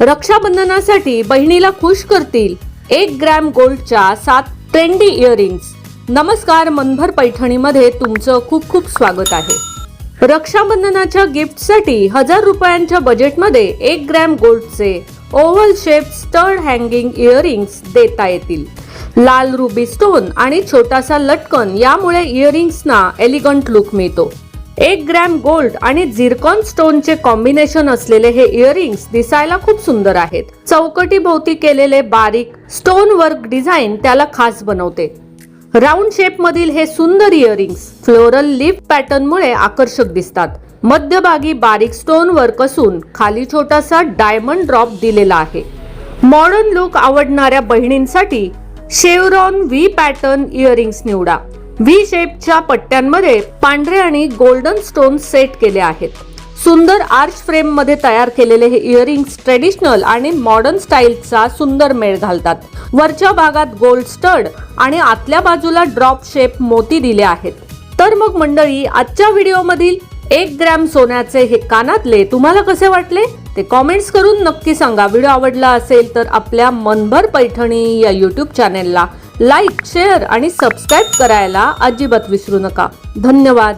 रक्षाबंधनासाठी बहिणीला खुश करतील 1 ग्रॅम गोल्डच्या 7 ट्रेंडी इयरिंग्स। नमस्कार, मनभर पैठणीमध्ये तुमचं खूप खूप स्वागत आहे। रक्षाबंधनाच्या गिफ्टसाठी 1000 रुपयांच्या बजेटमध्ये 1 ग्रॅम गोल्डचे oval shape stud hanging earrings देता येतील। लाल रुबी स्टोन आणि छोटासा लटकन यामुळे इयरिंग्सना एलिगंट लुक मिळतो। 1 ग्रॅम गोल्ड आणि झिरकॉन स्टोनचे कॉम्बिनेशन असलेले हे इयरिंग्स दिसायला खूप सुंदर आहेत। चौकटी भोवती केलेले बारीक स्टोन वर्क डिझाइन त्याला खास बनवते। राऊंड शेप मधील हे सुंदर इयरिंग्स फ्लोरल लीफ पॅटर्न मुळे आकर्षक दिसतात। मध्यभागी बारीक स्टोन वर्क असून खाली छोटासा डायमंड ड्रॉप दिलेला आहे। मॉडर्न लुक आवडणाऱ्या बहिणींसाठी शेवरॉन व्ही पॅटर्न इयरिंग्स निवडा। व्ही शेपच्या पट्ट्यांमध्ये पांढरे आणि गोल्डन स्टोन सेट केले आहेत। सुंदर आर्च फ्रेम मध्ये तयार केलेले हे इयरिंग्स ट्रेडिशनल आणि मॉडर्न स्टाईलचा सुंदर मेळ घालतात। वरच्या भागात गोल्ड स्टड आणि आतल्या बाजूला ड्रॉप शेप मोती दिले आहेत। तर मग मंडळी, आजच्या व्हिडिओ मधील 1 ग्रॅम सोन्याचे हे कानातले तुम्हाला कसे वाटले ते कमेंट्स करून नक्की सांगा। व्हिडिओ आवडला असेल तर आपल्या मनभर पैठणी या YouTube चॅनेलला लाईक, शेअर आणि सबस्क्राईब करायला अजिबात विसरू नका। धन्यवाद।